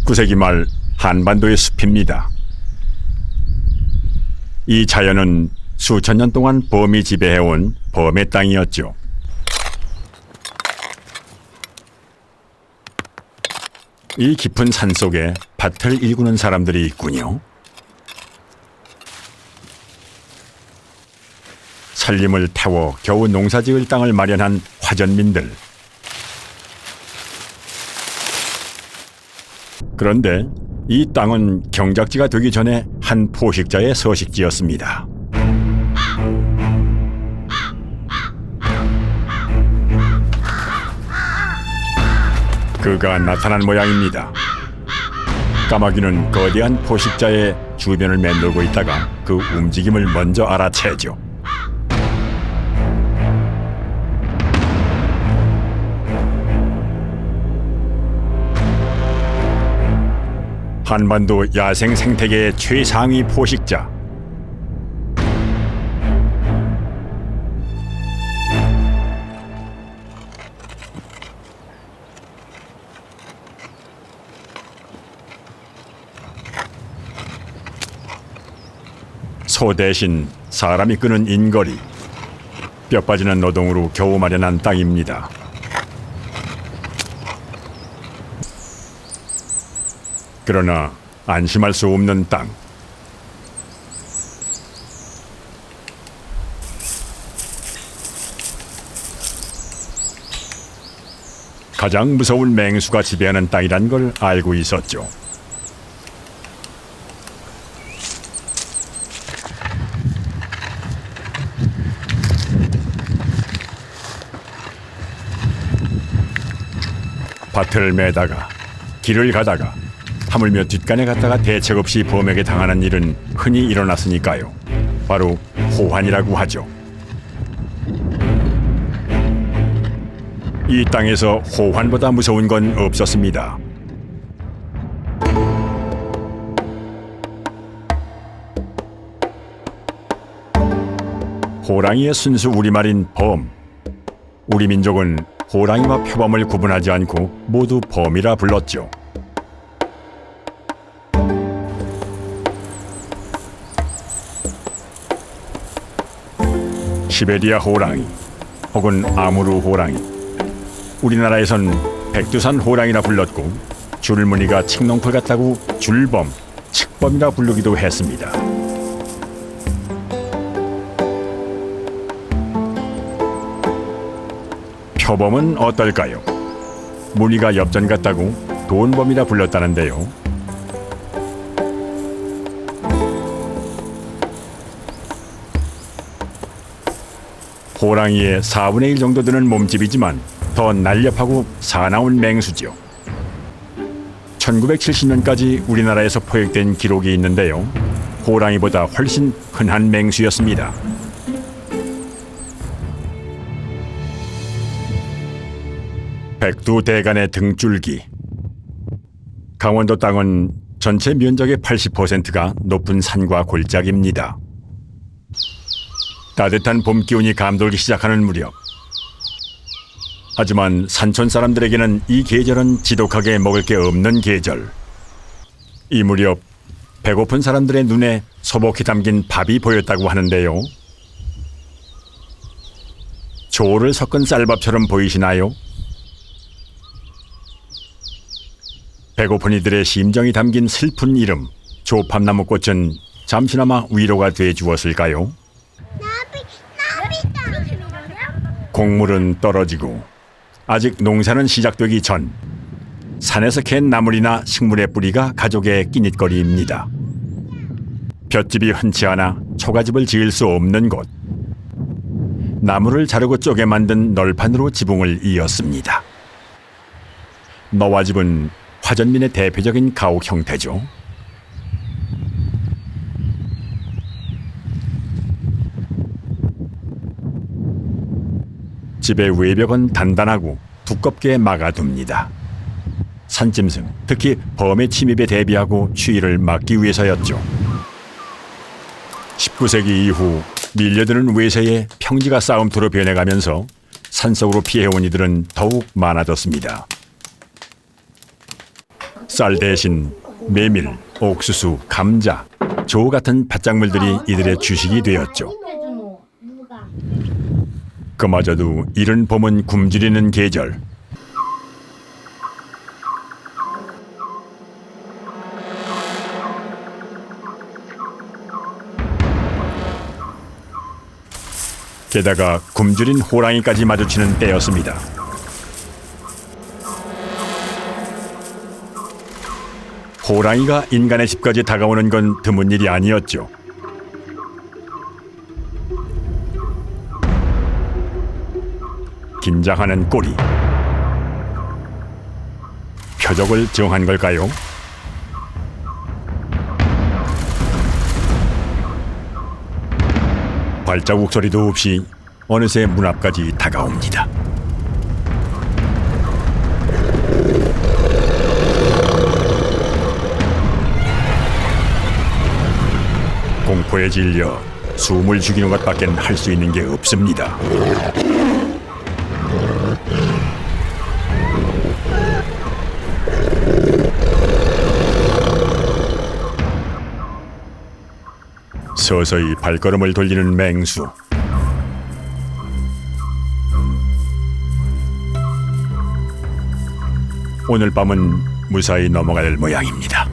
19세기 말 한반도의 숲입니다. 이 자연은 수천 년 동안 범이 지배해온 범의 땅이었죠. 이 깊은 산속에 밭을 일구는 사람들이 있군요. 살림을 태워 겨우 농사지을 땅을 마련한 화전민들. 그런데 이 땅은 경작지가 되기 전에 한 포식자의 서식지였습니다. 그가 나타난 모양입니다. 까마귀는 거대한 포식자의 주변을 맴돌고 있다가 그 움직임을 먼저 알아채죠. 한반도 야생 생태계의 최상위 포식자. 소 대신 사람이 끄는 인거리, 뼈 빠지는 노동으로 겨우 마련한 땅입니다. 그러나 안심할 수 없는 땅. 가장 무서운 맹수가 지배하는 땅이란 걸 알고 있었죠. 밭을 매다가 길을 가다가 하물며 뒷간에 갔다가 대책 없이 범에게 당하는 일은 흔히 일어났으니까요. 바로 호환이라고 하죠. 이 땅에서 호환보다 무서운 건 없었습니다. 호랑이의 순수 우리말인 범. 우리 민족은 호랑이와 표범을 구분하지 않고 모두 범이라 불렀죠. 시베리아 호랑이 혹은 아무르 호랑이, 우리나라에선 백두산 호랑이라 불렀고 줄무늬가 칡농풀 같다고 줄범, 칡범이라 부르기도 했습니다. 표범은 어떨까요? 무늬가 엽전 같다고 돈범이라 불렀다는데요. 호랑이의 4분의 1 정도 되는 몸집이지만 더 날렵하고 사나운 맹수죠. 1970년까지 우리나라에서 포획된 기록이 있는데요. 호랑이보다 훨씬 흔한 맹수였습니다. 백두대간의 등줄기. 강원도 땅은 전체 면적의 80%가 높은 산과 골짜기입니다. 따뜻한 봄 기운이 감돌기 시작하는 무렵, 하지만 산촌 사람들에게는 이 계절은 지독하게 먹을 게 없는 계절. 이 무렵 배고픈 사람들의 눈에 소복히 담긴 밥이 보였다고 하는데요. 조를 섞은 쌀밥처럼 보이시나요? 배고픈 이들의 심정이 담긴 슬픈 이름, 조팝나무꽃은 잠시나마 위로가 돼 주었을까요? 곡물은 떨어지고 아직 농사는 시작되기 전 산에서 캔 나물이나 식물의 뿌리가 가족의 끼니거리입니다. 볏집이 흔치 않아 초가집을 지을 수 없는 곳. 나무를 자르고 쪼개 만든 널판으로 지붕을 이었습니다. 너와집은 화전민의 대표적인 가옥 형태죠. 집의 외벽은 단단하고 두껍게 막아둡니다. 산짐승, 특히 범의 침입에 대비하고 추위를 막기 위해서였죠. 19세기 이후 밀려드는 외세에 평지가 싸움터로 변해가면서 산속으로 피해온 이들은 더욱 많아졌습니다. 쌀 대신 메밀, 옥수수, 감자, 조 같은 밭작물들이 이들의 주식이 되었죠. 그마저도 이른 봄은 굶주리는 계절. 게다가 굶주린 호랑이까지 마주치는 때였습니다. 호랑이가 인간의 집까지 다가오는 건 드문 일이 아니었죠. 긴장하는 꼬리. 표적을 정한 걸까요? 발자국 소리도 없이 어느새 문 앞까지 다가옵니다. 공포에 질려 숨을 죽이는 것밖에 할 수 있는 게 없습니다. 서서히 발걸음을 돌리는 맹수. 오늘 밤은 무사히 넘어갈 모양입니다.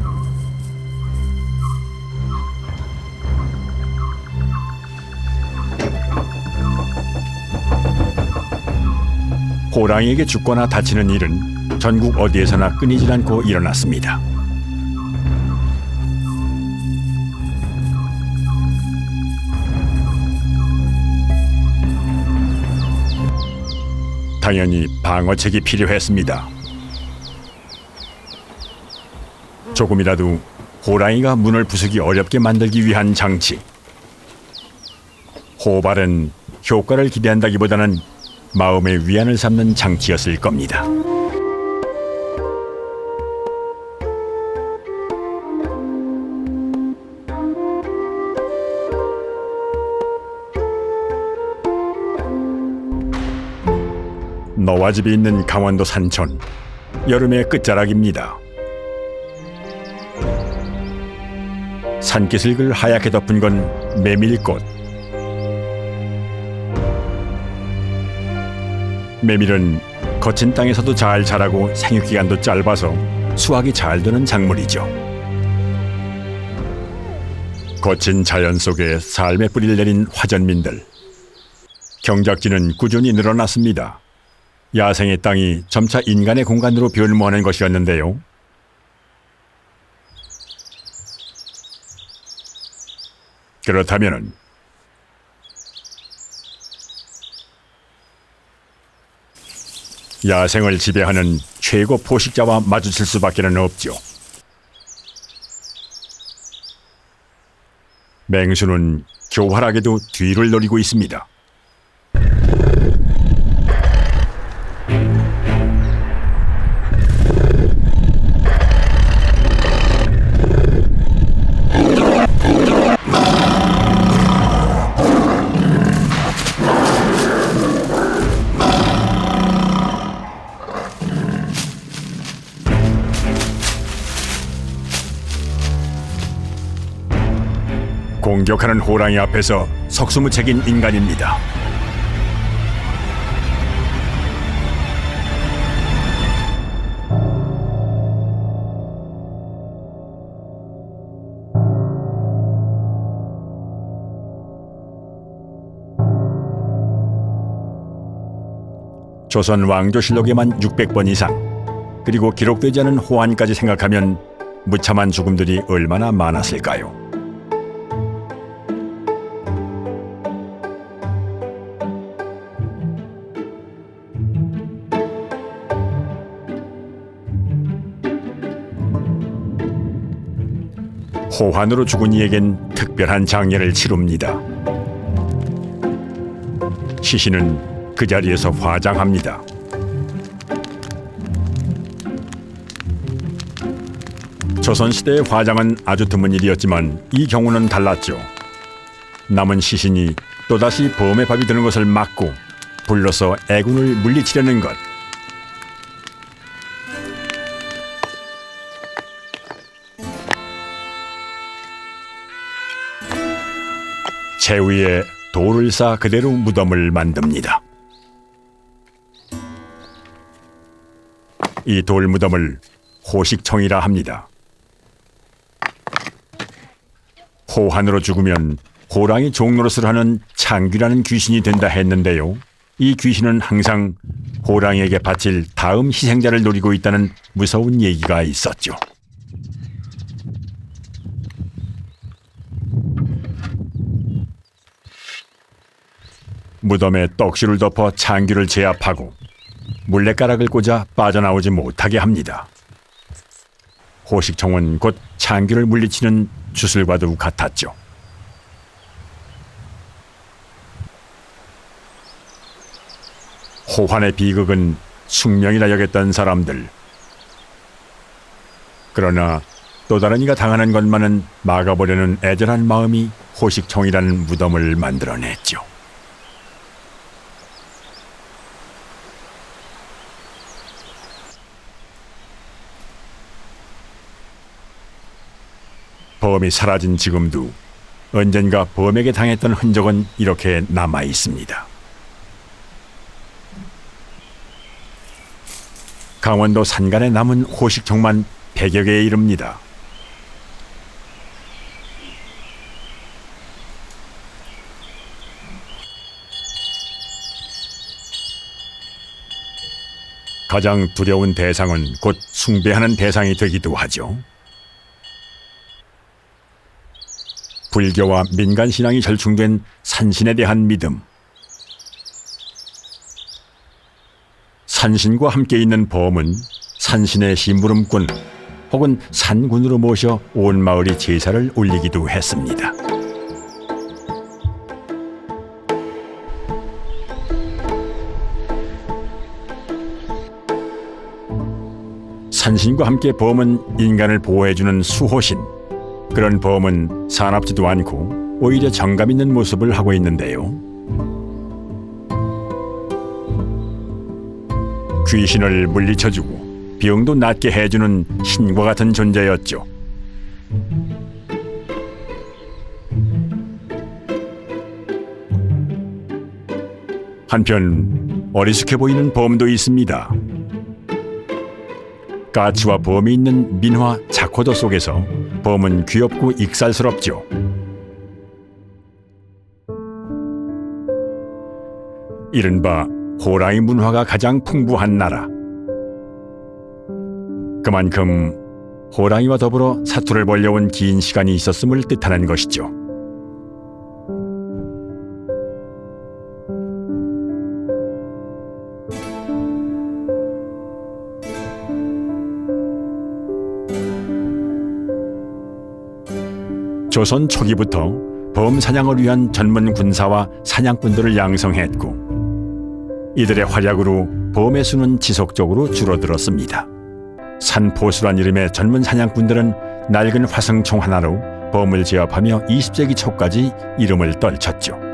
호랑이에게 죽거나 다치는 일은 전국 어디에서나 끊이질 않고 일어났습니다. 당연히 방어책이 필요했습니다. 조금이라도 호랑이가 문을 부수기 어렵게 만들기 위한 장치. 호발은 효과를 기대한다기보다는 마음의 위안을 삼는 장치였을 겁니다. 너와 집이 있는 강원도 산촌, 여름의 끝자락입니다. 산기슭을 하얗게 덮은 건 메밀꽃. 메밀은 거친 땅에서도 잘 자라고 생육기간도 짧아서 수확이 잘 되는 작물이죠. 거친 자연 속에 삶의 뿌리를 내린 화전민들. 경작지는 꾸준히 늘어났습니다. 야생의 땅이 점차 인간의 공간으로 변모하는 것이었는데요. 그렇다면은 야생을 지배하는 최고 포식자와 마주칠 수밖에는 없죠. 맹수는 교활하게도 뒤를 노리고 있습니다. 공격하는 호랑이 앞에서 속수무책인 인간입니다. 조선 왕조실록에만 600번 이상, 그리고 기록되지 않은 호환까지 생각하면 무참한 죽음들이 얼마나 많았을까요? 호환으로 죽은 이에겐 특별한 장례를 치룹니다. 시신은 그 자리에서 화장합니다. 조선시대의 화장은 아주 드문 일이었지만 이 경우는 달랐죠. 남은 시신이 또다시 범의 밥이 되는 것을 막고 불러서 애군을 물리치려는 것. 재 위에 돌을 쌓아 그대로 무덤을 만듭니다. 이 돌무덤을 호식청이라 합니다. 호환으로 죽으면 호랑이 종노릇을 하는 창귀라는 귀신이 된다 했는데요. 이 귀신은 항상 호랑이에게 바칠 다음 희생자를 노리고 있다는 무서운 얘기가 있었죠. 무덤에 떡실을 덮어 창귀를 제압하고 물레가락을 꽂아 빠져나오지 못하게 합니다. 호식청은 곧 창귀를 물리치는 주술과도 같았죠. 호환의 비극은 숙명이라 여겼던 사람들. 그러나 또 다른 이가 당하는 것만은 막아보려는 애절한 마음이 호식청이라는 무덤을 만들어냈죠. 범이 사라진 지금도 언젠가 범에게 당했던 흔적은 이렇게 남아 있습니다. 강원도 산간에 남은 호식청만 100여 개에 이릅니다. 가장 두려운 대상은 곧 숭배하는 대상이 되기도 하죠. 불교와 민간신앙이 절충된 산신에 대한 믿음. 산신과 함께 있는 범은 산신의 심부름꾼 혹은 산군으로 모셔 온 마을이 제사를 올리기도 했습니다. 산신과 함께 범은 인간을 보호해주는 수호신. 그런 범은 사납지도 않고 오히려 정감 있는 모습을 하고 있는데요. 귀신을 물리쳐주고 병도 낫게 해주는 신과 같은 존재였죠. 한편 어리숙해 보이는 범도 있습니다. 까치와 범이 있는 민화 자코도 속에서 범은 귀엽고 익살스럽죠. 이른바 호랑이 문화가 가장 풍부한 나라. 그만큼 호랑이와 더불어 사투를 벌려온 긴 시간이 있었음을 뜻하는 것이죠. 조선 초기부터 범 사냥을 위한 전문 군사와 사냥꾼들을 양성했고 이들의 활약으로 범의 수는 지속적으로 줄어들었습니다. 산포수란 이름의 전문 사냥꾼들은 낡은 화성총 하나로 범을 제압하며 20세기 초까지 이름을 떨쳤죠.